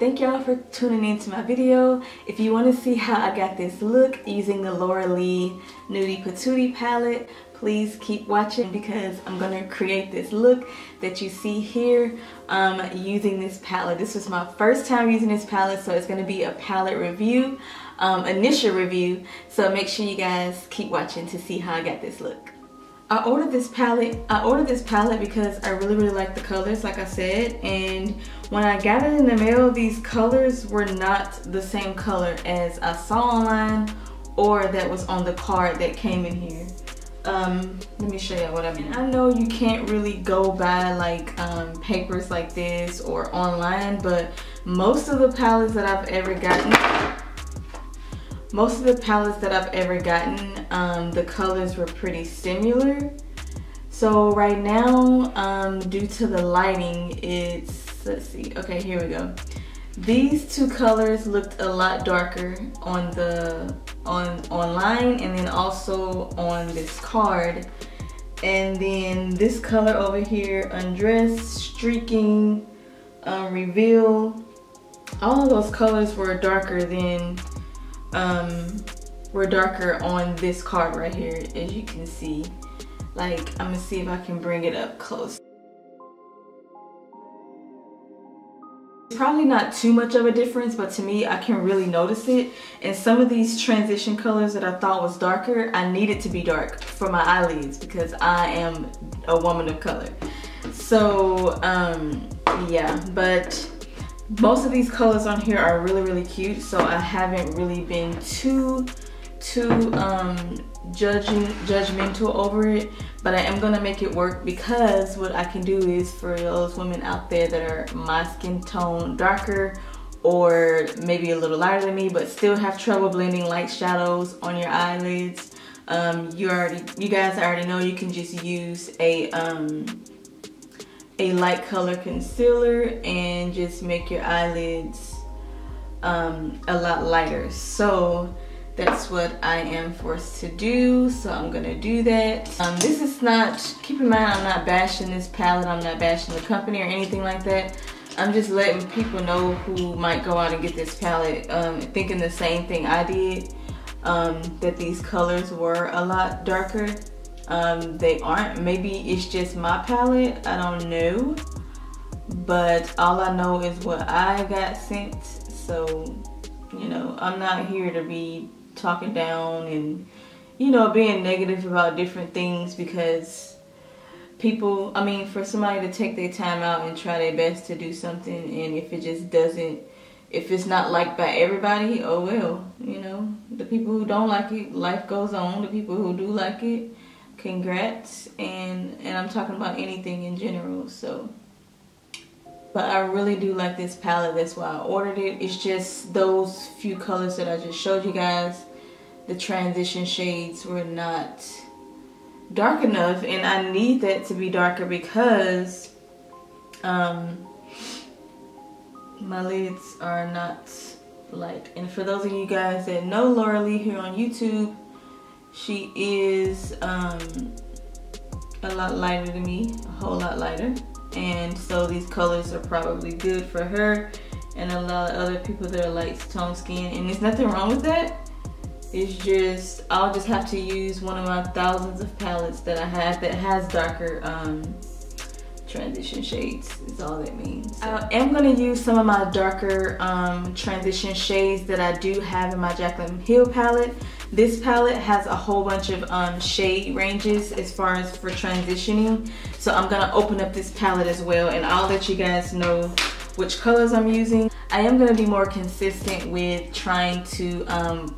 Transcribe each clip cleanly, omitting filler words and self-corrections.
Thank y'all for tuning into my video. If you want to see how I got this look using the Laura Lee Nudie Patootie palette, please keep watching because I'm going to create this look that you see here using this palette. This was my first time using this palette, so it's going to be a palette review, initial review. So make sure you guys keep watching to see how I got this look. I ordered this palette because I really like the colors, like I said, and when I got it in the mail, these colors were not the same color as I saw online or that was on the card that came in here. Let me show you what I mean. I know you can't really go buy like papers like this or online, but most of the palettes that I've ever gotten, the colors were pretty similar. So right now, due to the lighting, it's, let's see, okay, here we go. These two colors looked a lot darker on the online and then also on this card. And then this color over here, Undress, Streaking, Reveal, all of those colors were darker than on this card right here, as you can see. Like, I'm gonna see if I can bring it up close. It's probably not too much of a difference, but to me, I can really notice it. And some of these transition colors that I thought was darker, I need it to be dark for my eyelids because I am a woman of color. So, yeah, but most of these colors on here are really cute, so I haven't really been too judgmental over it, but I am gonna make it work because what I can do is, for those women out there that are my skin tone darker or maybe a little lighter than me but still have trouble blending light shadows on your eyelids, you guys already know you can just use a light color concealer and just make your eyelids a lot lighter. So that's what I am forced to do, so I'm gonna do that. This is not, keep in mind, I'm not bashing this palette, I'm not bashing the company or anything like that. I'm just letting people know who might go out and get this palette thinking the same thing I did, that these colors were a lot darker. They aren't. Maybe it's just my palette, I don't know, but all I know is what I got sent. So, you know, I'm not here to be talking down and, you know, being negative about different things, because people, I mean, for somebody to take their time out and try their best to do something, and if it just doesn't, if it's not liked by everybody, oh well, you know, the people who don't like it, life goes on. The people who do like it, congrats. And I'm talking about anything in general. So, but I really do like this palette, that's why I ordered it. It's just those few colors that I just showed you guys, the transition shades were not dark enough, and I need that to be darker because my lids are not light. And for those of you guys that know Laura Lee here on YouTube, she is a lot lighter than me, a whole lot lighter. And so these colors are probably good for her and a lot of other people that are light tone skin. And there's nothing wrong with that. It's just, I'll just have to use one of my thousands of palettes that I have that has darker transition shades, is all that means. So I am going to use some of my darker transition shades that I do have in my Jaclyn Hill palette. This palette has a whole bunch of shade ranges as far as for transitioning. So I'm going to open up this palette as well, and I'll let you guys know which colors I'm using. I am going to be more consistent with trying to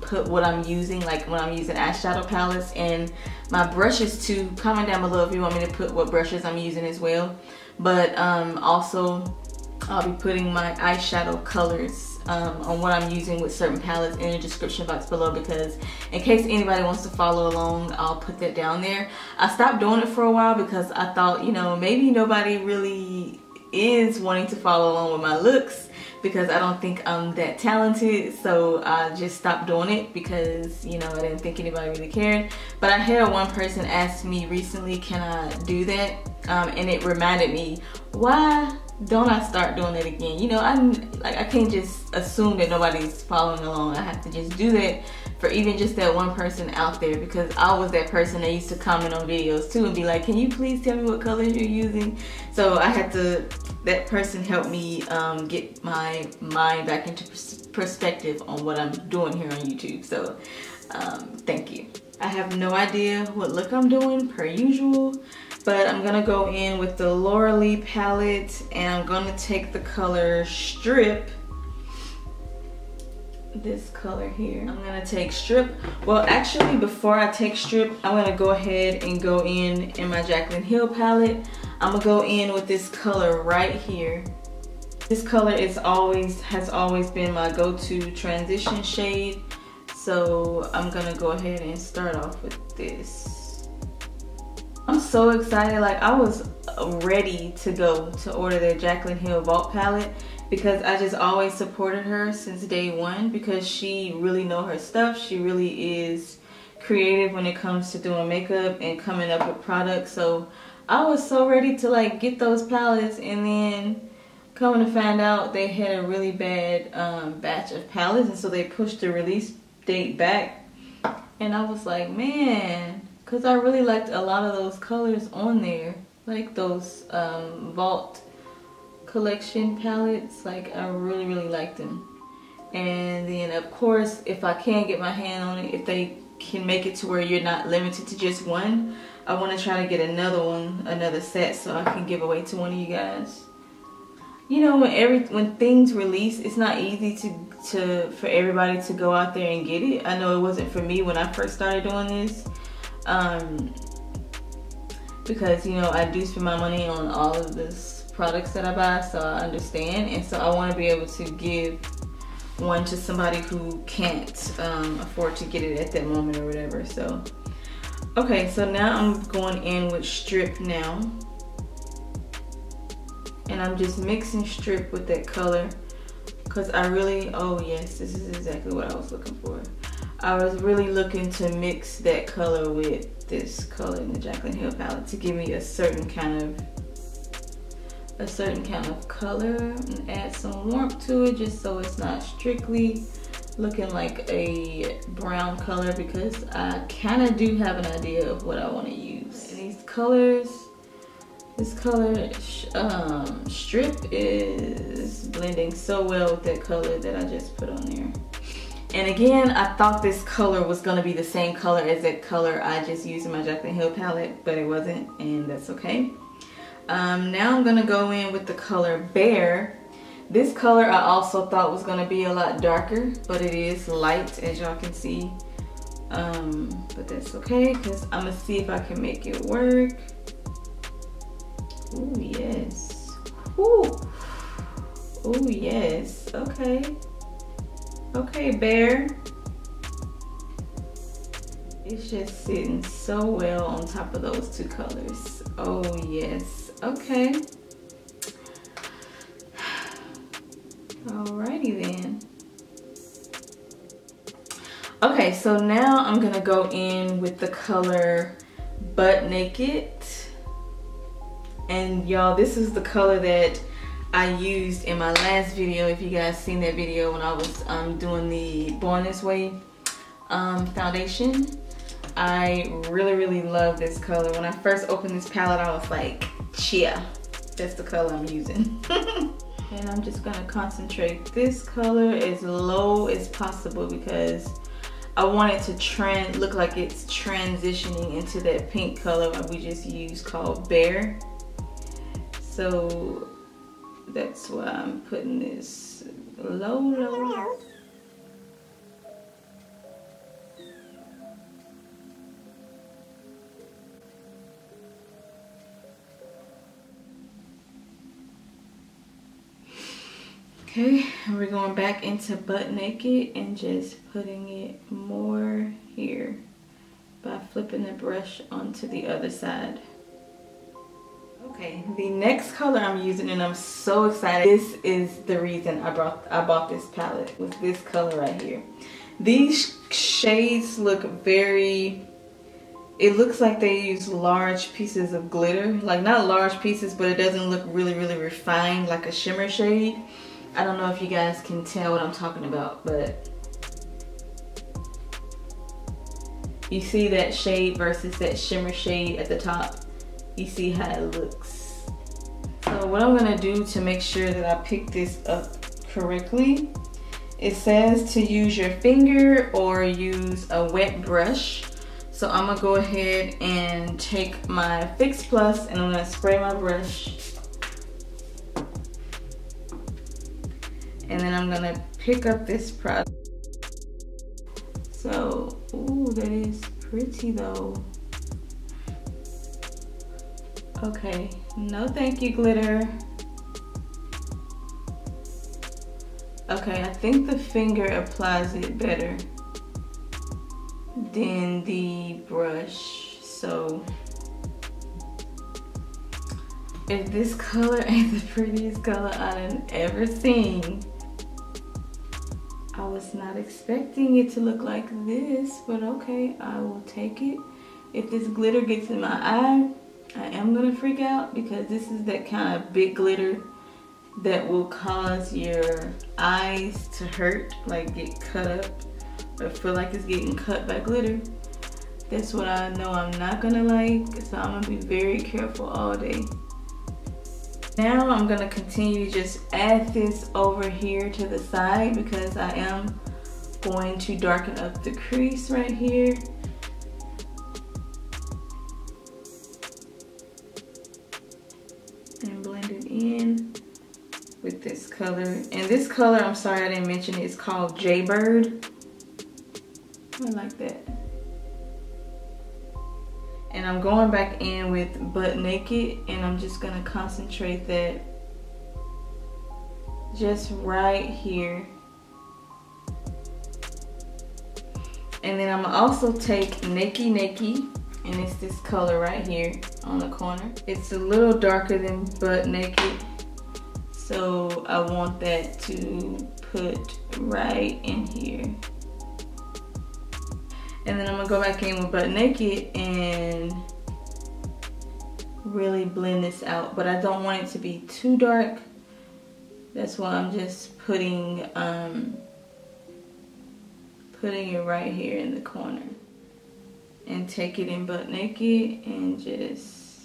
put what I'm using, like when I'm using eyeshadow palettes and my brushes too. Comment down below if you want me to put what brushes I'm using as well. But also I'll be putting my eyeshadow colors on what I'm using with certain palettes in the description box below, because in case anybody wants to follow along, I'll put that down there. I stopped doing it for a while because I thought, you know, maybe nobody really is wanting to follow along with my looks because I don't think I'm that talented. So I just stopped doing it because, you know, I didn't think anybody really cared. But I had one person ask me recently, can I do that? And it reminded me, why don't I start doing it again. You know, I can't just assume that nobody's following along. I have to just do that for even just that one person out there, because I was that person that used to comment on videos too and be like, can you please tell me what colors you're using? So I had to, that person helped me get my mind back into perspective on what I'm doing here on YouTube. So thank you. I have no idea what look I'm doing per usual, but I'm gonna go in with the Laura Lee palette, and I'm gonna take the color Strip. This color here. I'm gonna take Strip. Well, actually, before I take Strip, I'm gonna go ahead and go in my Jaclyn Hill palette. I'm gonna go in with this color right here. This color has always been my go-to transition shade. So I'm gonna go ahead and start off with this. I'm so excited. Like, I was ready to go to order the Jaclyn Hill Vault palette, because I just always supported her since day one, because she really knows her stuff. She really is creative when it comes to doing makeup and coming up with products. So I was so ready to like get those palettes, and then coming to find out they had a really bad batch of palettes, and so they pushed the release date back. And I was like, man, because I really liked a lot of those colors on there, like those Vault collection palettes. Like, I really liked them. And then of course, if I can get my hand on it, if they can make it to where you're not limited to just one, I want to try to get another set, so I can give away to one of you guys. You know, when things release, it's not easy for everybody to go out there and get it. I know it wasn't for me when I first started doing this, because, you know, I do spend my money on all of this products that I buy, so I understand. And so I want to be able to give one to somebody who can't afford to get it at that moment or whatever. So okay, so now I'm going in with Strip now. And I'm just mixing Strip with that color, because I really, oh yes, this is exactly what I was looking for. I was really looking to mix that color with this color in the Jaclyn Hill palette to give me a certain kind of color and add some warmth to it, just so it's not strictly looking like a brown color, because I kind of do have an idea of what I want to use. And these colors, this color Strip is blending so well with that color that I just put on there. And again, I thought this color was going to be the same color as that color I just used in my Jaclyn Hill palette, but it wasn't, and that's okay. Now I'm going to go in with the color Bear. This color I also thought was going to be a lot darker, but it is light, as y'all can see. But that's okay, because I'm going to see if I can make it work. Oh yes. Ooh. Oh yes. Okay. Okay, Bear. It's just sitting so well on top of those two colors. Oh yes. Okay. Alrighty then. Okay, so now I'm gonna go in with the color Butt Naked. And y'all, this is the color that I used in my last video. If you guys seen that video when I was doing the Born This Way foundation. I really love this color. When I first opened this palette, I was like, yeah, that's the color I'm using. And I'm just gonna concentrate this color as low as possible, because I want it to look like it's transitioning into that pink color that we just used called Bear. So that's why I'm putting this low. Okay, and we're going back into Butt Naked and just putting it more here by flipping the brush onto the other side. Okay, the next color I'm using, and I'm so excited. This is the reason I bought this palette, was this color right here. These shades look very it looks like they use large pieces of glitter. Like not large pieces, but it doesn't look really, really refined like a shimmer shade. I don't know if you guys can tell what I'm talking about, but you see that shade versus that shimmer shade at the top. You see how it looks. So what I'm gonna do to make sure that I pick this up correctly, it says to use your finger or use a wet brush. So I'm gonna go ahead and take my Fix Plus and I'm gonna spray my brush. And then I'm gonna pick up this product. So, ooh, that is pretty though. Okay, no thank you, glitter. Okay, I think the finger applies it better than the brush. So if this color ain't the prettiest color I've ever seen, I was not expecting it to look like this, but okay, I will take it. If this glitter gets in my eye, I am gonna freak out because this is that kind of big glitter that will cause your eyes to hurt, like get cut up or feel like it's getting cut by glitter. That's what I know I'm not gonna like, so I'm gonna be very careful all day. Now I'm gonna continue to just add this over here to the side because I am going to darken up the crease right here. And blend it in with this color. And this color, I'm sorry I didn't mention it, it's called Jaybird. I like that. And I'm going back in with Butt Naked and I'm just gonna concentrate that just right here. And then I'm gonna also take Nakey Nakey, and it's this color right here on the corner. It's a little darker than Butt Naked, so I want that to put right in here. And then I'm gonna go back in with Butt Naked and really blend this out, but I don't want it to be too dark. That's why I'm just putting it right here in the corner. And take it in Butt Naked and just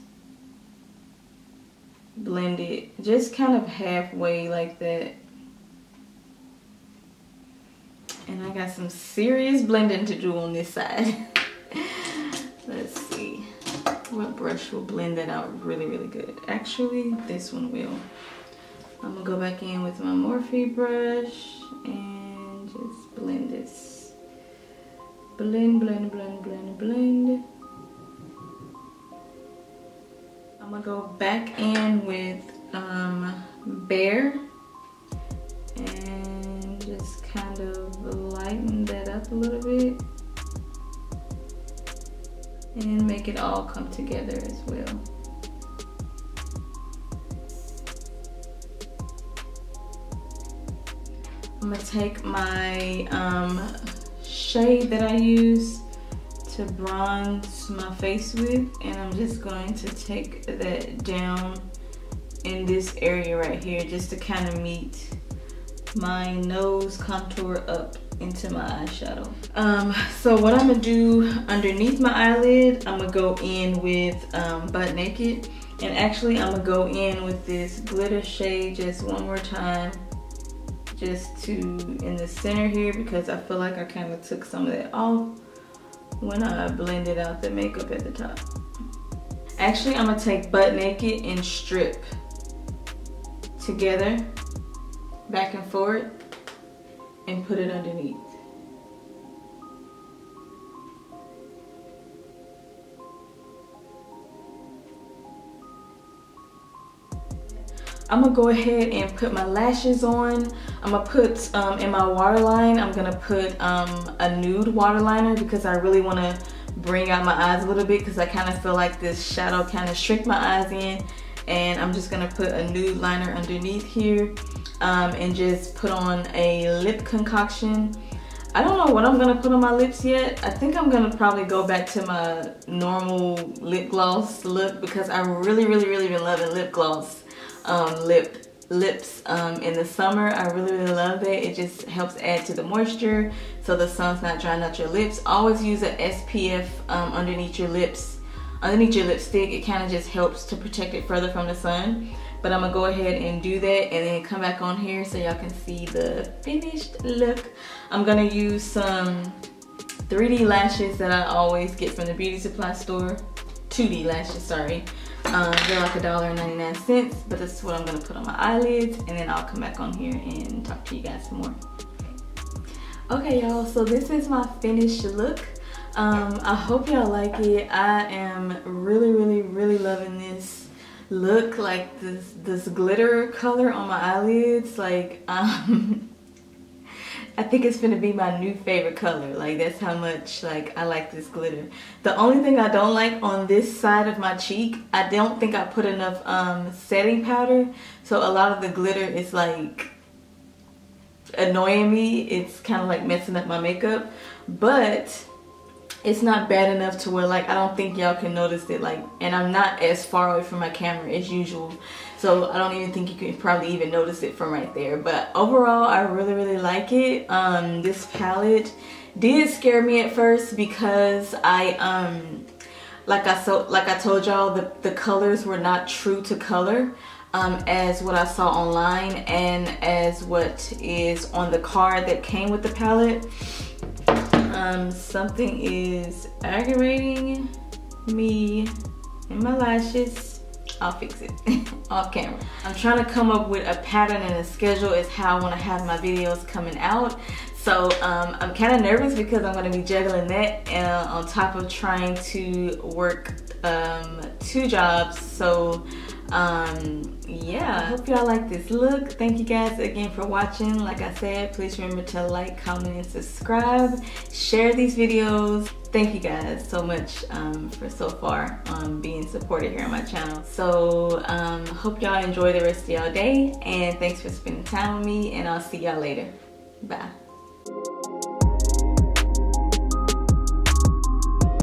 blend it just kind of halfway like that. And I got some serious blending to do on this side. Let's see what brush will blend that out really, really good. Actually, this one will. I'm gonna go back in with my Morphe brush and just blend this. Blend, blend, blend, blend, blend. I'm gonna go back in with Bare and just kind of lighten that up a little bit and make it all come together as well. I'm gonna take my shade that I use to bronze my face with, and I'm just going to take that down in this area right here just to kind of meet my nose contour up into my eyeshadow. So what I'm gonna do underneath my eyelid, I'm gonna go in with Butt Naked, and actually I'm gonna go in with this glitter shade just one more time, just to in the center here, because I feel like I kind of took some of that off when I blended out the makeup at the top. Actually, I'm gonna take Butt Naked and strip together, back and forth, and put it underneath. I'm gonna go ahead and put my lashes on. I'm gonna put in my waterline, I'm gonna put a nude waterliner because I really wanna bring out my eyes a little bit because I kind of feel like this shadow kind of shrink my eyes in, and I'm just gonna put a nude liner underneath here and just put on a lip concoction. I don't know what I'm gonna put on my lips yet. I think I'm gonna probably go back to my normal lip gloss look because I really been loving lip gloss, lips in the summer. I really love it. It just helps add to the moisture so the sun's not drying out your lips. Always use an SPF underneath your lips, underneath your lipstick. It kind of just helps to protect it further from the sun. But I'm gonna go ahead and do that and then come back on here so y'all can see the finished look. I'm gonna use some 3D lashes that I always get from the beauty supply store. 2D lashes, sorry. They're like $1.99, but this is what I'm gonna put on my eyelids, and then I'll come back on here and talk to you guys some more. Okay, y'all, so this is my finished look. I hope y'all like it. I am really loving this look, like this glitter color on my eyelids. Like I think it's gonna be my new favorite color. Like that's how much like I like this glitter. The only thing I don't like on this side of my cheek, I don't think I put enough setting powder, so a lot of the glitter is like annoying me. It's kind of like messing up my makeup, but it's not bad enough to where like I don't think y'all can notice it, like, and I'm not as far away from my camera as usual, so I don't even think you can probably even notice it from right there. But overall I really like it. This palette did scare me at first because I like I told y'all, the colors were not true to color as what I saw online and as what is on the card that came with the palette. Something is aggravating me in my lashes. I'll fix it off camera. I'm trying to come up with a pattern and a schedule as how I want to have my videos coming out. So I'm kind of nervous because I'm going to be juggling that on top of trying to work 2 jobs. So yeah, I hope y'all like this look. Thank you guys again for watching. Like I said, please remember to like, comment, and subscribe. Share these videos. Thank you guys so much for so far being supported here on my channel. So hope y'all enjoy the rest of y'all day, and thanks for spending time with me, and I'll see y'all later. Bye.